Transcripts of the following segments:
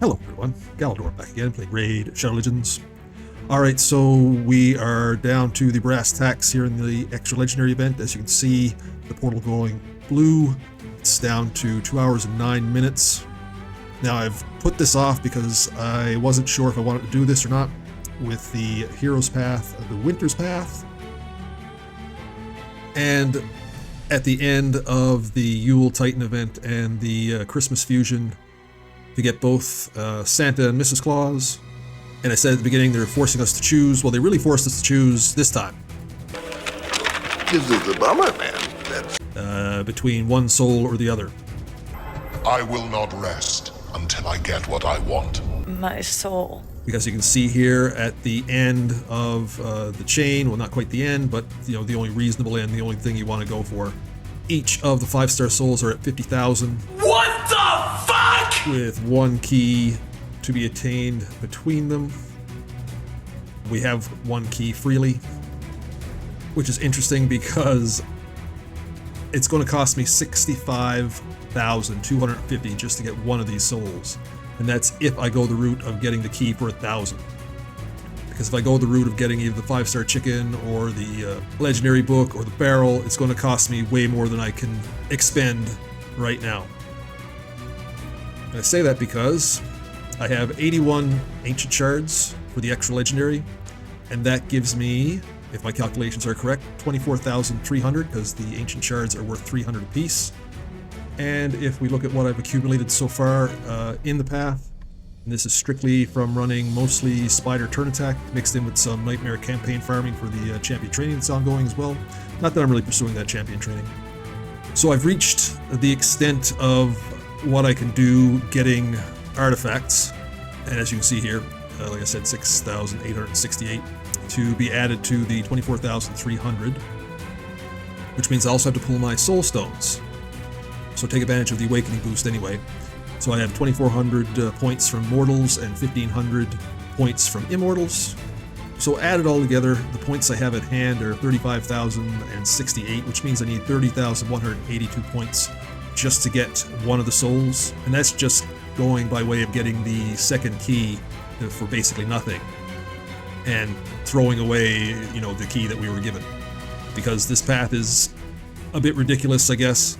Hello everyone, Galidorn back again, playing Raid Shadow Legends. Alright, so we are down to the brass tacks here in the extra legendary event. As you can see, the portal going blue. It's down to 2 hours and 9 minutes. Now I've put this off because I wasn't sure if I wanted to do this or not with the Hero's Path, the Winter's Path. And at the end of the Yule Titan event and the Christmas Fusion, to get both Santa and Mrs. Claus. And I said at the beginning they're forcing us to choose. Well, they really forced us to choose this time. This is a bummer, man. Between one soul or the other. I will not rest until I get what I want. My soul. Because you can see here at the end of the chain, well, not quite the end, but you know, the only reasonable end, the only thing you want to go for. Each of the 5-star souls are at 50,000. What the fuck? With one key to be attained between them. We have one key freely, which is interesting because it's going to cost me 65,250 just to get one of these souls. And that's if I go the route of getting the key for 1,000. Because if I go the route of getting either the 5-star chicken or the legendary book or the barrel, it's going to cost me way more than I can expend right now. And I say that because I have 81 ancient shards for the extra legendary, and that gives me, if my calculations are correct, 24,300 because the ancient shards are worth 300 apiece. And if we look at what I've accumulated so far in the path, and this is strictly from running mostly Spider Turn Attack, mixed in with some Nightmare campaign farming for the champion training that's ongoing as well. Not that I'm really pursuing that champion training. So I've reached the extent of what I can do getting artifacts. And as you can see here, like I said, 6,868 to be added to the 24,300, which means I also have to pull my soul stones. So take advantage of the awakening boost anyway. So I have 2,400 points from mortals and 1,500 points from immortals. So added all together, the points I have at hand are 35,068, which means I need 30,182 points just to get one of the souls. And that's just going by way of getting the second key for basically nothing. And throwing away, you know, the key that we were given. Because this path is a bit ridiculous, I guess.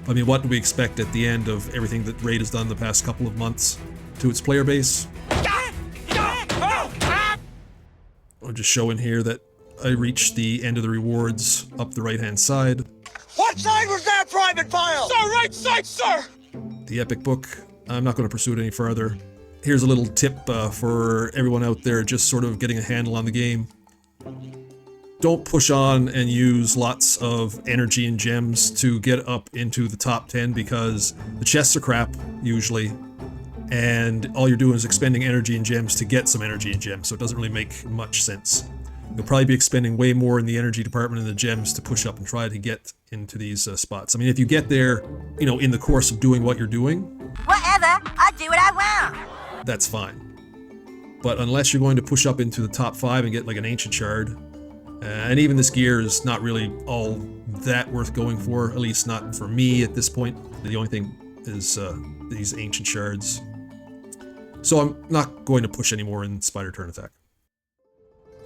I mean, what do we expect at the end of everything that Raid has done the past couple of months to its player base? I'm just showing here that I reached the end of the rewards up the right-hand side. What side was that, Private File? Sir, right side, sir! The epic book, I'm not going to pursue it any further. Here's a little tip for everyone out there just sort of getting a handle on the game. Don't push on and use lots of energy and gems to get up into the top 10 because the chests are crap, usually, and all you're doing is expending energy and gems to get some energy and gems, so it doesn't really make much sense. You'll probably be expending way more in the energy department and the gems to push up and try to get into these spots. I mean, if you get there, you know, in the course of doing what you're doing, whatever, I do what I want. That's fine. But unless you're going to push up into the top 5 and get like an ancient shard, and even this gear is not really all that worth going for, at least not for me at this point. The only thing is these ancient shards. So I'm not going to push anymore in Spider Turn Attack.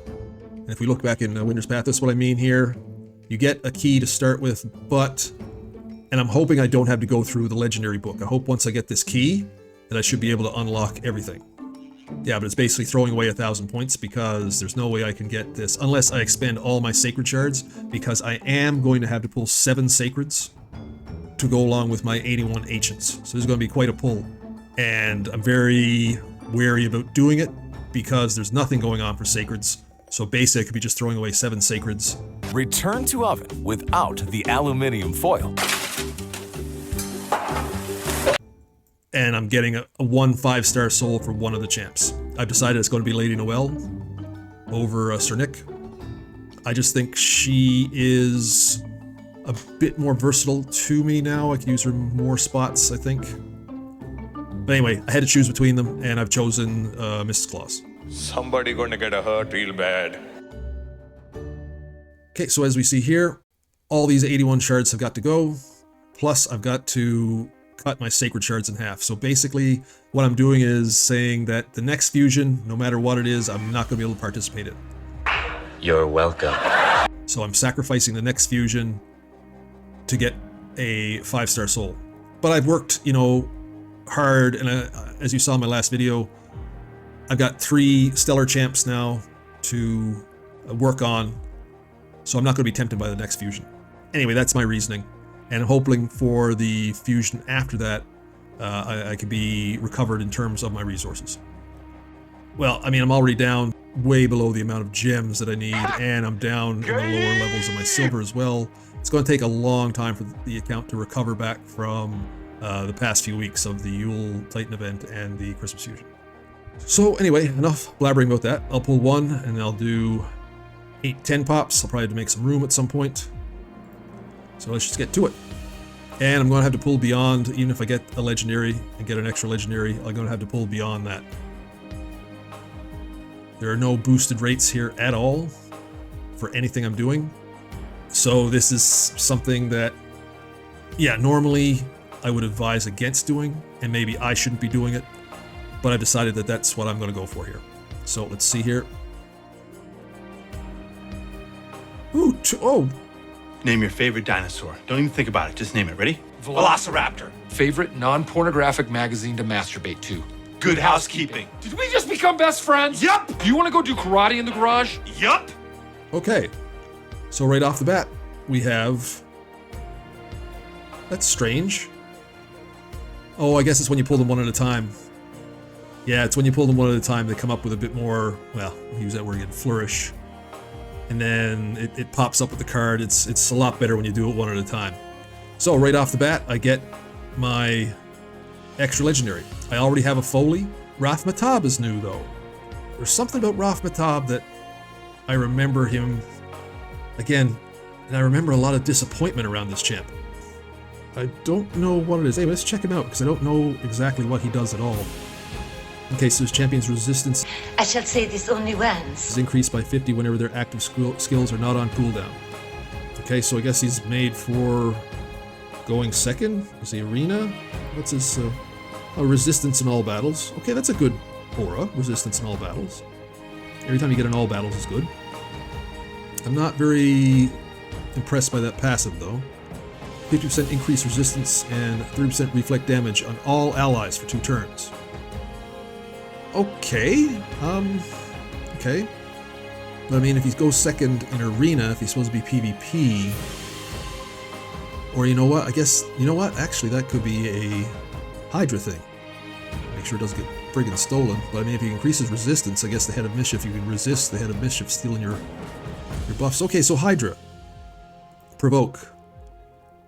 And if we look back in Winter's Path, that's what I mean here. You get a key to start with, but, and I'm hoping I don't have to go through the legendary book. I hope once I get this key that I should be able to unlock everything. Yeah, but it's basically throwing away 1,000 points because there's no way I can get this unless I expend all my sacred shards, because I am going to have to pull 7 sacreds to go along with my 81 ancients. So this is going to be quite a pull. And I'm very wary about doing it because there's nothing going on for sacreds. So basically I could be just throwing away 7 sacreds. Return to oven without the aluminium foil. And I'm getting a 1 5-star soul for one of the champs. I've decided it's going to be Lady Noelle over Sir Nick. I just think she is a bit more versatile to me now. I can use her in more spots, I think. But anyway, I had to choose between them, and I've chosen Mrs. Claus. Somebody gonna get hurt real bad. Okay, so as we see here, all these 81 shards have got to go. Plus, I've got to cut my sacred shards in half. So basically, what I'm doing is saying that the next fusion, no matter what it is, I'm not going to be able to participate in. You're welcome. So I'm sacrificing the next fusion to get a 5-star soul. But I've worked, you know, hard, and as you saw in my last video, I've got 3 stellar champs now to work on, so I'm not going to be tempted by the next fusion. Anyway, that's my reasoning, and I'm hoping for the fusion after that, I could be recovered in terms of my resources. Well, I mean, I'm already down way below the amount of gems that I need, and I'm down in the lower levels of my silver as well. It's going to take a long time for the account to recover back from the past few weeks of the Yule Titan event and the Christmas fusion. So anyway, enough blabbering about that. I'll pull 1 and I'll do 8, 10 pops. I'll probably have to make some room at some point. So let's just get to it. And I'm going to have to pull beyond, even if I get a legendary and get an extra legendary, I'm going to have to pull beyond that. There are no boosted rates here at all for anything I'm doing. So this is something that, yeah, normally I would advise against doing, and maybe I shouldn't be doing it, but I've decided that that's what I'm going to go for here. So let's see here. Ooh, oh. Name your favorite dinosaur. Don't even think about it. Just name it. Ready? Velociraptor. Favorite non-pornographic magazine to masturbate to. Good housekeeping. Did we just become best friends? Yup. Do you want to go do karate in the garage? Yup. Okay. So right off the bat, we have... That's strange. Oh, I guess it's when you pull them one at a time. Yeah, it's when you pull them one at a time, they come up with a bit more, well, I'll use that word again, flourish. And then it pops up with the card. It's a lot better when you do it one at a time. So right off the bat, I get my extra legendary. I already have a Foley. Raf Matab is new though. There's something about Raf Matab that I remember him, again, and I remember a lot of disappointment around this champ. I don't know what it is. Hey, let's check him out because I don't know exactly what he does at all. Okay, so his champion's resistance I shall say this only once. is increased by 50 whenever their active skills are not on cooldown. Okay, so I guess he's made for going second. Is he arena? What's his resistance in all battles? Okay, that's a good aura. Resistance in all battles. Every time you get in all battles is good. I'm not very impressed by that passive though. 50% increased resistance and 3% reflect damage on all allies for 2 turns. Okay, okay. But I mean, if he goes second in arena, if he's supposed to be PvP, or you know what, I guess, you know what, actually that could be a Hydra thing. Make sure it doesn't get friggin' stolen. But I mean, if he increases resistance, I guess the Head of Mischief, you can resist the Head of Mischief stealing your buffs. Okay, so Hydra. Provoke.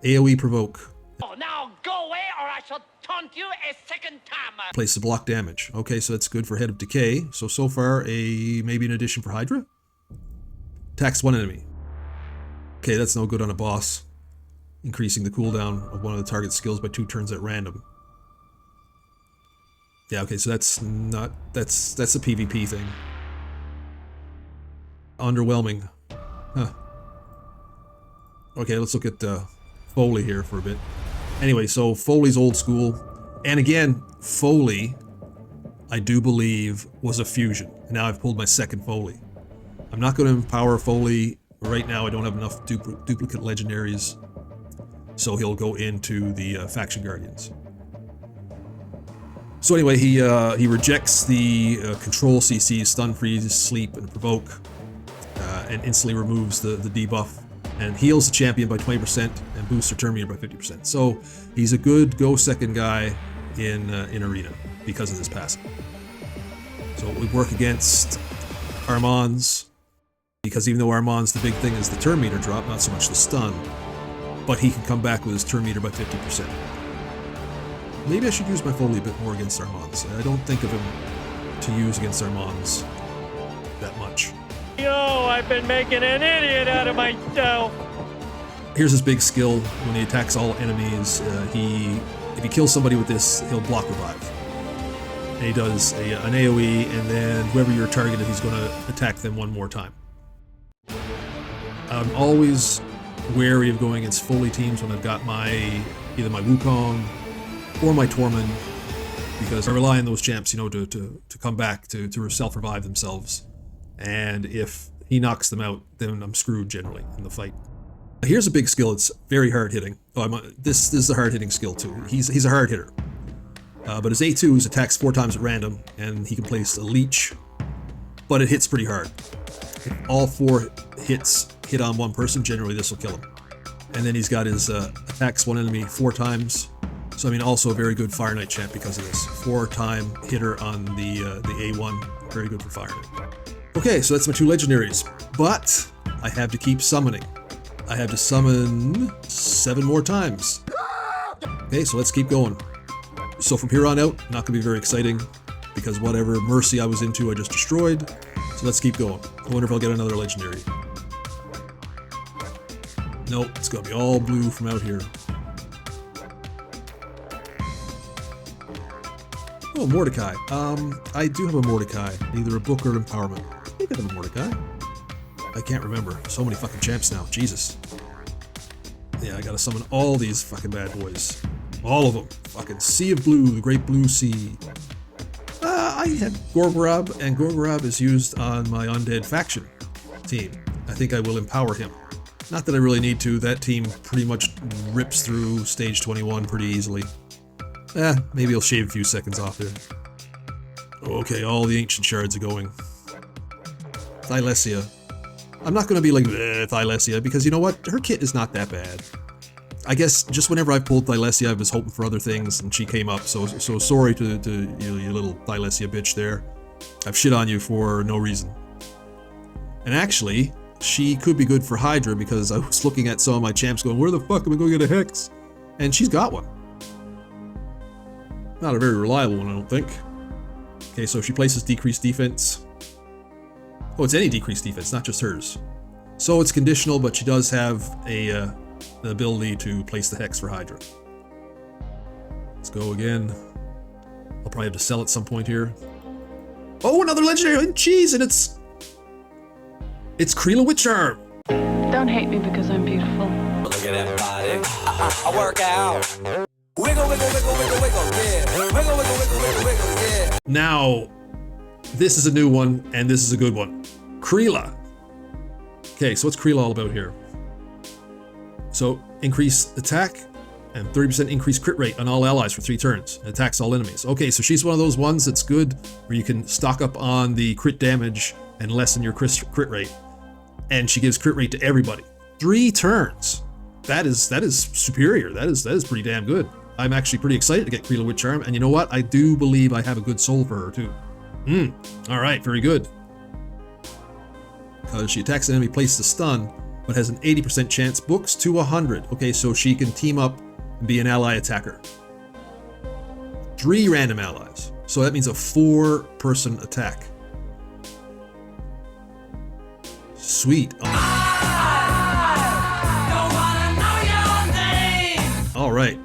AoE provoke. Oh, now go away or I shall taunt you a second time. Place to block damage. Okay, so that's good for Head of Decay. So far, maybe an addition for Hydra? Attacks 1 enemy. Okay, that's no good on a boss. Increasing the cooldown of one of the target's skills by 2 turns at random. Yeah, okay, so that's not... That's a PvP thing. Underwhelming. Huh. Okay, let's look at Foley here for a bit. Anyway, so Foley's old school. And again, Foley, I do believe, was a fusion. Now I've pulled my second Foley. I'm not going to empower Foley. Right now I don't have enough duplicate legendaries. So he'll go into the Faction Guardians. So anyway, he rejects the control CCs, stun, freeze, sleep, and provoke. And instantly removes the debuff. And heals the champion by 20% and boosts their turn meter by 50%. So he's a good go second guy in arena because of this passive. So we work against Armand's, because even though Armand's the big thing is the turn meter drop, not so much the stun, but he can come back with his turn meter by 50%. Maybe I should use my Foley a bit more against Armand's. I don't think of him to use against Armand's that much. Yo, I've been making an idiot out of myself. Here's his big skill. When he attacks all enemies, if he kills somebody with this, he'll block revive. And he does an AoE, and then whoever you're targeted, he's going to attack them one more time. I'm always wary of going against Foley teams when I've got either my Wukong or my Tormund, because I rely on those champs, you know, to come back, to self-revive themselves. And if he knocks them out, then I'm screwed generally in the fight. Here's a big skill. It's very hard hitting. This is a hard hitting skill too. He's a hard hitter. But his A2s attacks 4 times at random, and he can place a leech, but it hits pretty hard. If all 4 hits hit on one person, generally this will kill him. And then he's got his attacks one enemy 4 times. So I mean, also a very good Fire Knight champ because of this. 4-time hitter on the A1, very good for Fire Knight. Okay, so that's my 2 legendaries, but I have to keep summoning. I have to summon 7 more times. Okay, so let's keep going. So from here on out, not gonna be very exciting because whatever Mercy I was into, I just destroyed. So let's keep going. I wonder if I'll get another legendary. Nope, it's gonna be all blue from out here. Oh, Mordecai. I do have a Mordecai, either a book or an empowerment. I think I have a Mordecai. I can't remember. So many fucking champs now. Jesus. Yeah, I gotta summon all these fucking bad boys. All of them. Fucking Sea of Blue, the Great Blue Sea. I had Gorgorob, and Gorgorob is used on my Undead faction team. I think I will empower him. Not that I really need to. That team pretty much rips through stage 21 pretty easily. Maybe I'll shave a few seconds off there. Okay, all the ancient shards are going. Thylesia. I'm not going to be like, Thylesia, because you know what? Her kit is not that bad. I guess just whenever I pulled Thylesia, I was hoping for other things, and she came up, so sorry to you little Thylesia bitch there. I've shit on you for no reason. And actually, she could be good for Hydra, because I was looking at some of my champs going, where the fuck am I going to get a Hex? And she's got one. Not a very reliable one, I don't think. Okay, so if she places decreased defense. Oh, it's any decreased defense, not just hers. So it's conditional, but she does have the ability to place the Hex for Hydra. Let's go again. I'll probably have to sell at some point here. Oh, another legendary! Jeez, and it's Kreela Witcharm! Don't hate me because I'm beautiful. Look at that body. I work out. Wiggle, wiggle, wiggle, wiggle, wiggle, yeah. Wiggle, wiggle, wiggle, wiggle, wiggle, yeah. Now, this is a new one, and this is a good one. Kreela. Okay, so what's Kreela all about here? So, increase attack and 30% increase crit rate on all allies for 3 turns. And attacks all enemies. Okay, so she's one of those ones that's good where you can stock up on the crit damage and lessen your crit rate. And she gives crit rate to everybody. 3 turns. That is superior. That is pretty damn good. I'm actually pretty excited to get Kreela Witcharm, and you know what? I do believe I have a good soul for her too. Alright, very good. Because she attacks an enemy placed to stun, but has an 80% chance, books to 100. Okay, so she can team up and be an ally attacker. 3 random allies. So that means a 4-person attack. Sweet. Alright.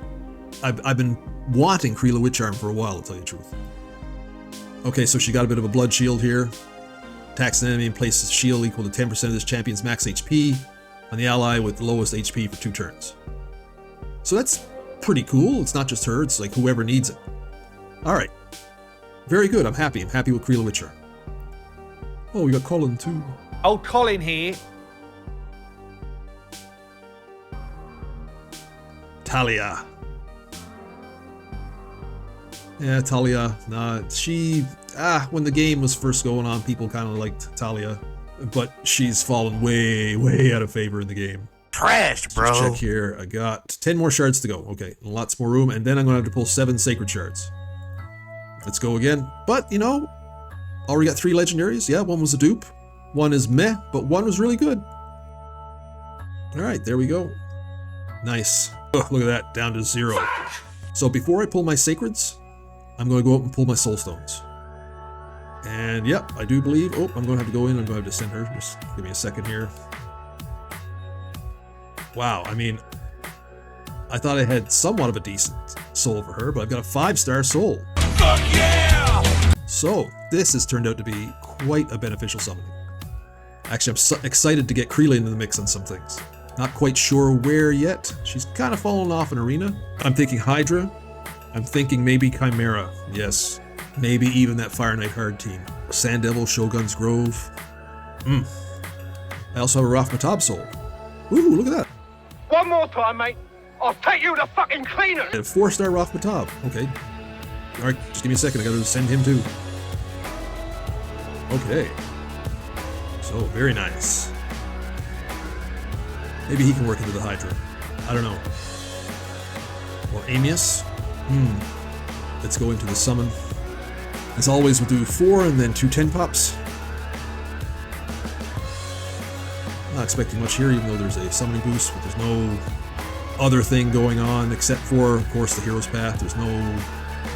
I've been wanting Kreela Witcharm for a while, to tell you the truth. Okay, so she got a bit of a blood shield here. Attacks an enemy and places a shield equal to 10% of this champion's max HP on the ally with the lowest HP for 2 turns. So that's pretty cool. It's not just her, it's like whoever needs it. Alright. Very good, I'm happy. I'm happy with Kreela Witcharm. Oh, we got Colin too. Old Colin here. Talia. Yeah, Talia. Nah, she... when the game was first going on, people kind of liked Talia. But she's fallen way, way out of favor in the game. Trash, bro. Let's check here. I got 10 more shards to go. Okay, lots more room. And then I'm going to have to pull 7 sacred shards. Let's go again. But, you know, already got 3 legendaries. Yeah, one was a dupe. One is meh, but one was really good. Alright, there we go. Nice. Oh, look at that, down to 0. So before I pull my sacreds, I'm going to go up and pull my soul stones. And yep, I do believe... Oh, I'm going to have to go in. I'm going to have to send her. Just give me a second here. Wow, I mean, I thought I had somewhat of a decent soul for her, but I've got a 5-star soul. Fuck yeah! So, this has turned out to be quite a beneficial summoning. Actually, I'm so excited to get Kreela into the mix on some things. Not quite sure where yet. She's kind of fallen off in Arena. I'm thinking Hydra, I'm thinking maybe Chimera. Yes. Maybe even that Fire Knight Hard team. Sand Devil, Shogun's Grove. I also have a Rathmatab soul. Ooh, look at that. One more time, mate. I'll take you to fucking cleaner. A 4-star Rathmatab. Okay. Alright, just give me a second. I gotta send him too. Okay. So, very nice. Maybe he can work into the Hydra. I don't know. Or Amius. Let's go into the summon. As always, we'll do 4 and then 2 10-pops. Not expecting much here, even though there's a summoning boost, but there's no other thing going on except for, of course, the Hero's Path. There's no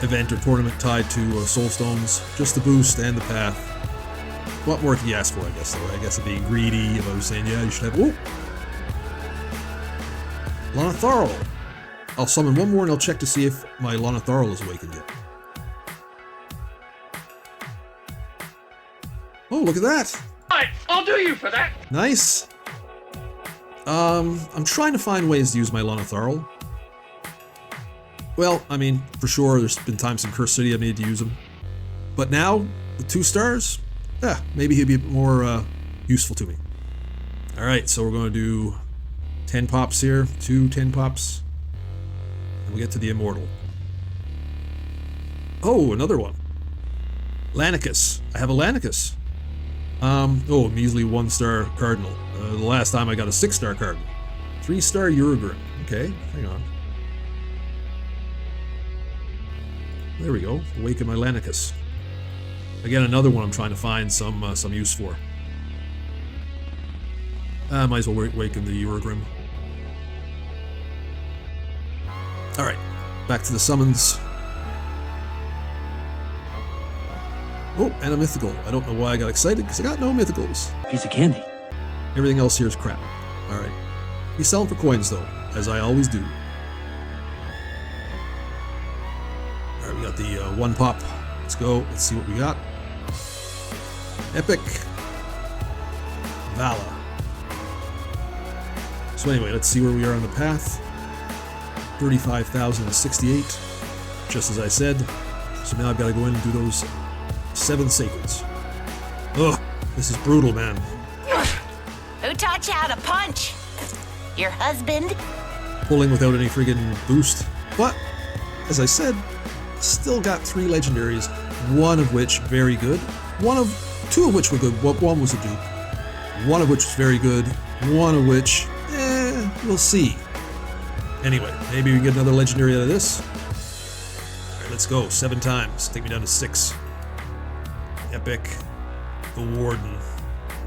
event or tournament tied to Soul Stones, just the boost and the path. What more can you ask for, I guess, though? I guess I'm being greedy if I was saying, yeah, you should have... Oh! Lonatharl! I'll summon one more and I'll check to see if my Lonatharl is awakened yet. Oh, look at that! Right, I'll do you for that. Nice! I'm trying to find ways to use my Lonatharl. Well, I mean, for sure, there's been times in Cursed City I've needed to use him. But now, with 2 stars, yeah, maybe he'd be more useful to me. Alright, so we're going to do 10 pops here, 2 10-pops. And we get to the Immortal. Oh, another one. Lanicus. I have a Lanicus. Oh, a measly 1-star Cardinal. The last time I got a 6-star Cardinal. 3-star Uragrim. Okay, hang on. There we go. Awaken my Lanicus. Again, another one I'm trying to find some use for. Might as well awaken the Uragrim. Alright, back to the summons. Oh, and a mythical. I don't know why I got excited, because I got no mythicals. Piece of candy. Everything else here is crap. Alright. We sell them for coins, though, as I always do. Alright, we got the 1-pop. Let's go. Let's see what we got. Epic. Vala. So anyway, let's see where we are on the path. 35,068, just as I said. So now I've got to go in and do those 7 sacreds. Ugh, this is brutal, man. Who taught you how to punch? Your husband? Pulling without any friggin' boost. But, as I said, still got 3 legendaries, one of which very good. 2 of which were good. One was a dupe. One of which was very good. One of which, we'll see. Anyway, maybe we can get another legendary out of this. Alright, let's go. 7 times. Take me down to 6. Epic. The Warden.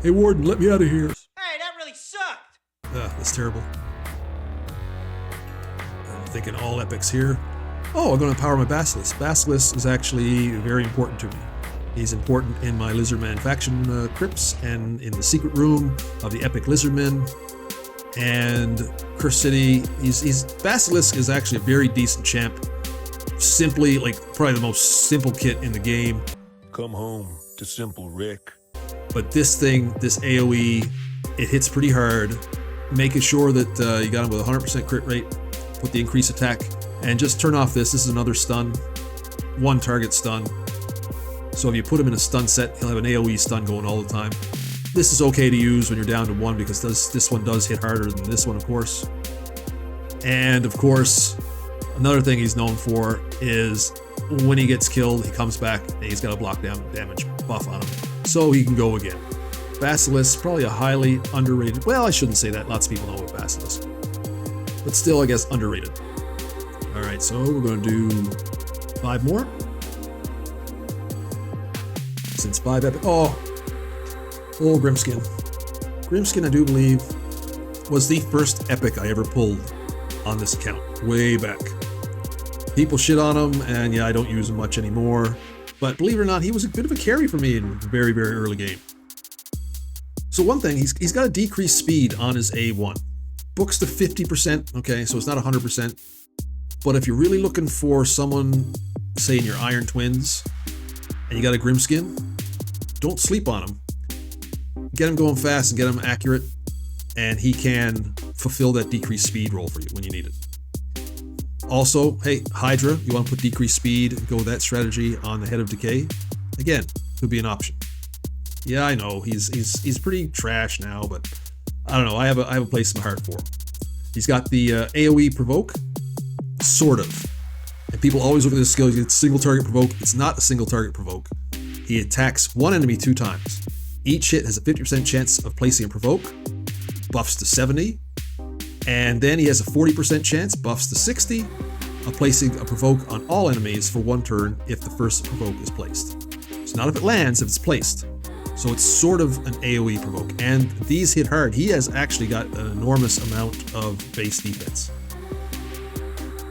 Hey, Warden, let me out of here. Hey, that really sucked. That's terrible. I'm thinking all epics here. Oh, I'm going to power my Basilisk. Basilisk is actually very important to me. He's important in my Lizardman faction crypts and in the secret room of the epic Lizardmen. And Cursed City, Basilisk is actually a very decent champ. Simply, like, probably the most simple kit in the game. Come home to Simple Rick. But this thing, this AoE, it hits pretty hard. Making sure that you got him with 100% crit rate. Put the increased attack. And just turn off this. This is another stun. 1 target stun. So if you put him in a stun set, he'll have an AoE stun going all the time. This is okay to use when you're down to 1 because this one does hit harder than this one, of course. And of course, another thing he's known for is when he gets killed, he comes back and he's got a block damage buff on him. So he can go again. Basilisk, probably a highly underrated. Well, I shouldn't say that. Lots of people know about Basilisk. But still, I guess, underrated. Alright, so we're going to do 5 more. Since 5 epic. Oh, Grimskin. Grimskin, I do believe, was the first epic I ever pulled on this account. Way back. People shit on him, and yeah, I don't use him much anymore. But believe it or not, he was a bit of a carry for me in the very, very early game. So one thing, he's got a decreased speed on his A1. Books to 50%, okay, so it's not 100%. But if you're really looking for someone, say in your Iron Twins, and you got a Grimskin, don't sleep on him. Get him going fast and get him accurate, and he can fulfill that decreased speed roll for you when you need it. Also, hey, Hydra, you want to put decreased speed, go with that strategy on the Head of Decay? Again, could be an option. Yeah, I know, he's pretty trash now, but I don't know, I have a place in my heart for him. He's got the AoE provoke, sort of. And people always look at this skill, he gets single target provoke. It's not a single target provoke. He attacks one enemy 2 times. Each hit has a 50% chance of placing a provoke, buffs to 70, and then he has a 40% chance, buffs to 60, of placing a provoke on all enemies for 1 turn if the first provoke is placed. So not if it lands, if it's placed. So it's sort of an AoE provoke, and these hit hard. He has actually got an enormous amount of base defense.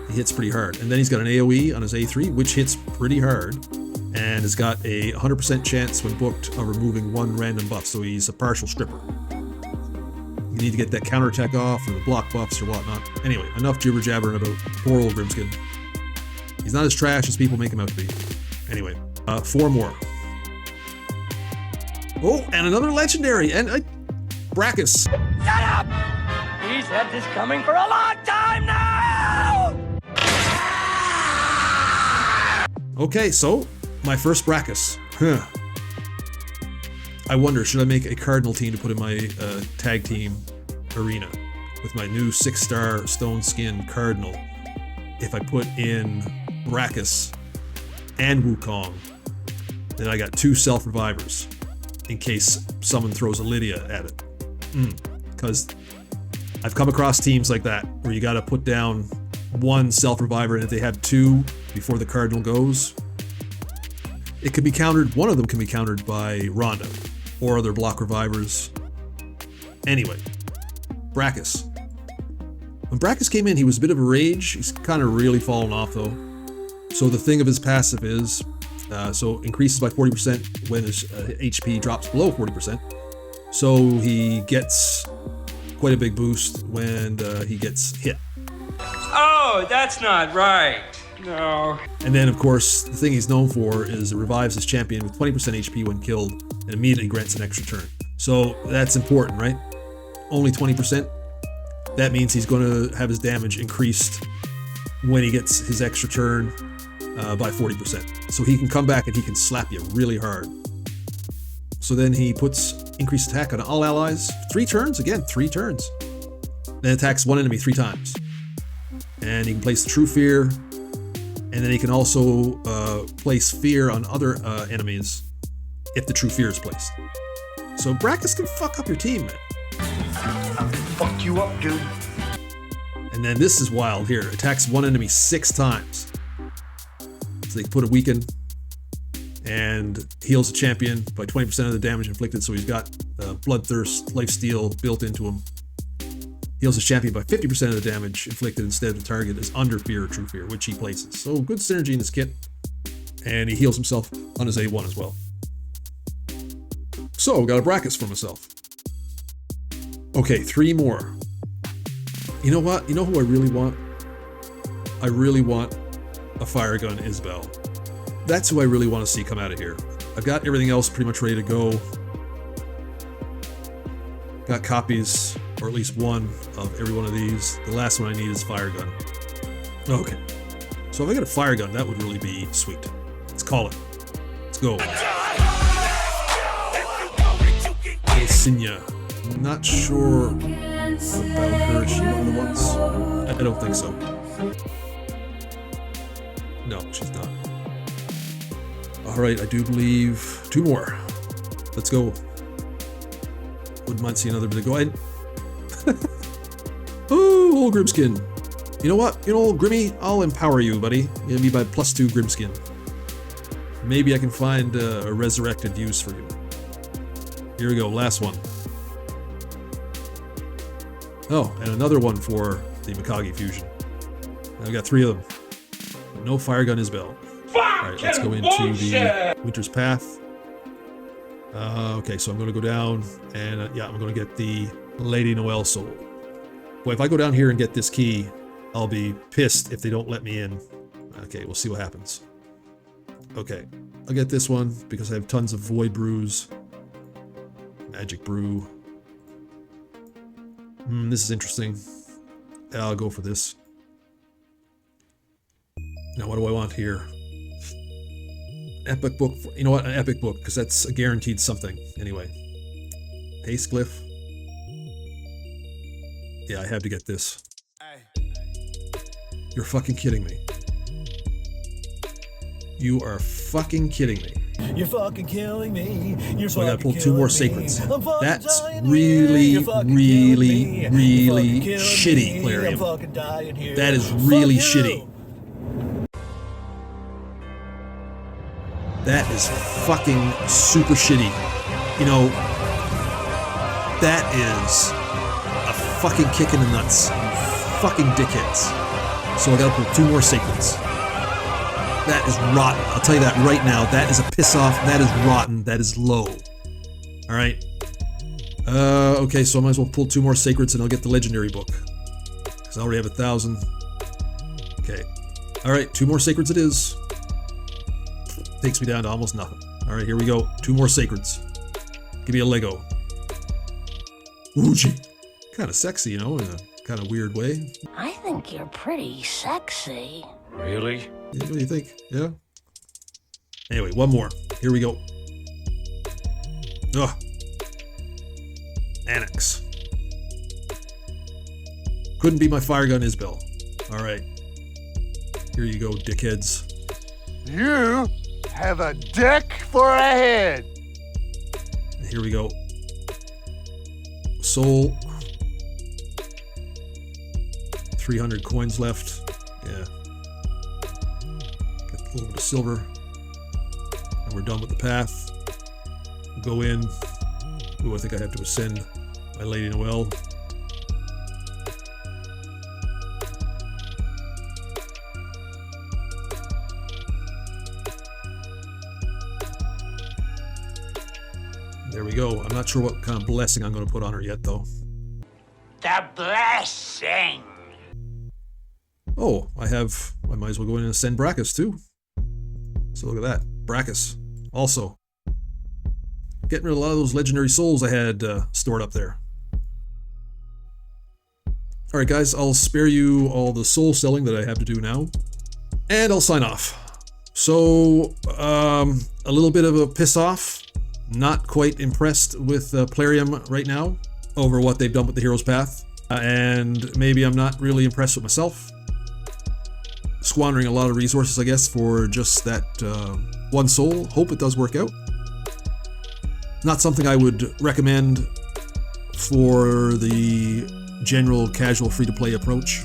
He hits pretty hard. And then he's got an AoE on his A3, which hits pretty hard, and has got a 100% chance when booked of removing 1 random buff, so he's a partial stripper. You need to get that counterattack off, or the block buffs, or whatnot. Anyway, enough jibber-jabbering about poor old Grimskin. He's not as trash as people make him out to be. Anyway, 4 more. Oh, and another legendary, and Brachus. Shut up! He's had this coming for a long time now! Okay, so my first Brachus. I wonder, should I make a Cardinal team to put in my tag team arena with my new 6-star stone skin Cardinal? If I put in Brachus and Wukong, then I got 2 self-revivers in case someone throws a Lydia at it. Because I've come across teams like that where you got to put down 1 self-reviver, and if they have 2 before the Cardinal goes, it can be countered. One of them can be countered by Rhonda or other block revivers. Anyway, Brachus. When Brachus came in, he was a bit of a rage. He's kind of really fallen off though. So the thing of his passive is, so increases by 40% when his HP drops below 40%. So he gets quite a big boost when he gets hit. Oh, that's not right. No. And then, of course, the thing he's known for is it revives his champion with 20% HP when killed and immediately grants an extra turn. So that's important, right? Only 20%. That means he's going to have his damage increased when he gets his extra turn by 40%. So he can come back and he can slap you really hard. So then he puts increased attack on all allies. 3 turns, again, 3 turns. Then attacks 1 enemy 3 times. And he can place the True Fear. And then he can also place Fear on other enemies if the True Fear is placed. So Brachus can fuck up your team, man. I'll fuck you up, dude. And then this is wild here. Attacks 1 enemy 6 times. So they can put a weaken and heals the champion by 20% of the damage inflicted. So he's got Bloodthirst, Lifesteal built into him. Heals his champion by 50% of the damage inflicted instead of the target is under Fear or True Fear, which he places. So good synergy in this kit. And he heals himself on his A1 as well. So, got a Brachus for myself. Okay, 3 more. You know what? You know who I really want? I really want a Fire Gun Isabel. That's who I really want to see come out of here. I've got everything else pretty much ready to go. Got copies, or at least 1 of every one of these. The last one I need is Fire Gun. Okay. So if I get a Fire Gun, that would really be sweet. Let's call it. Let's go. Sinya. I'm not sure about her. Is she one of the ones? I don't think so. No, she's not. Alright, I do believe 2 more. Let's go. Wouldn't mind seeing another bit of go ahead. Oh, old Grimskin. You know what? You know, old Grimmy, I'll empower you, buddy. You'll be my +2 Grimskin. Maybe I can find a resurrected use for you. Here we go, last one. Oh, and another one for the Mikage fusion. I've got 3 of them. But no Fire Gun Isabel. Alright, let's go into the Winter's Path. Okay, so I'm going to go down and yeah, I'm going to get the Lady Noelle soul. Boy, if I go down here and get this key, I'll be pissed if they don't let me in. Okay, we'll see what happens. Okay, I'll get this one because I have tons of Void Brews. Magic Brew. This is interesting. I'll go for this. Now, what do I want here? Epic book. You know what? An epic book, because that's a guaranteed something. Anyway. Pace glyph. Yeah, I had to get this. You're fucking kidding me. You are fucking kidding me. You're fucking killing me. You're so I gotta pull 2 more sacreds. That's really, really, really shitty, Clarion. That is really shitty. That is fucking super shitty. You know, that is a fucking kick in the nuts. You fucking dickheads. So I gotta pull 2 more sacreds. That is rotten. I'll tell you that right now. That is a piss off. That is rotten. That is low. Alright. Okay, so I might as well pull 2 more sacreds and I'll get the legendary book. Because I already have 1,000. Okay. Alright, 2 more sacreds it is. Takes me down to almost nothing. Alright, here we go. 2 more sacreds. Give me a Leggo. Ooh, gee. Kind of sexy, you know, in a kind of weird way. I think you're pretty sexy. Really? Yeah, what do you think? Yeah? Anyway, 1 more. Here we go. Ugh. Annex. Couldn't be my fire gun, Isbell. Alright. Here you go, dickheads. You have a dick for a head. Here we go. Soul. 300 coins left. Yeah. Get a little bit of silver. And we're done with the path. Go in. Ooh, I think I have to ascend my Lady Noelle. There we go. I'm not sure what kind of blessing I'm going to put on her yet, though. The blessing. Oh, I might as well go in and ascend Brachus, too. So look at that. Brachus. Also. Getting rid of a lot of those legendary souls I had stored up there. Alright guys, I'll spare you all the soul selling that I have to do now. And I'll sign off. So, a little bit of a piss off. Not quite impressed with Plarium right now over what they've done with the Hero's Path. And maybe I'm not really impressed with myself. Squandering a lot of resources, I guess, for just that 1 soul. Hope it does work out. Not something I would recommend for the general casual free-to-play approach.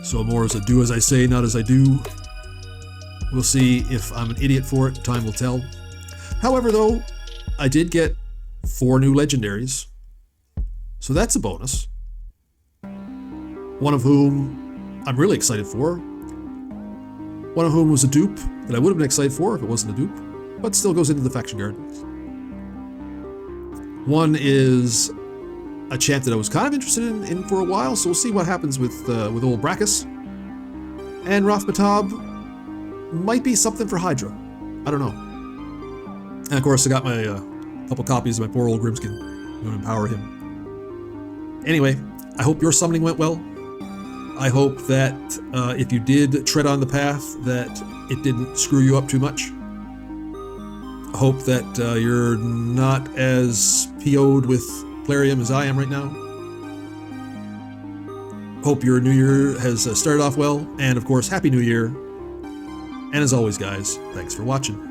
So more as a do as I say, not as I do. We'll see if I'm an idiot for it. Time will tell. However, though, I did get 4 new legendaries. So that's a bonus. One of whom I'm really excited for. One of whom was a dupe that I would have been excited for if it wasn't a dupe, but still goes into the faction gardens. One is a champ that I was kind of interested in for a while, so we'll see what happens with old Brachus. And Rothmatab might be something for Hydra. I don't know. And of course, I got my couple copies of my poor old Grimskin. I'm going to empower him. Anyway, I hope your summoning went well. I hope that if you did tread on the path, that it didn't screw you up too much. I hope that you're not as PO'd with Plarium as I am right now. Hope your new year has started off well, and of course, Happy New Year. And as always, guys, thanks for watching.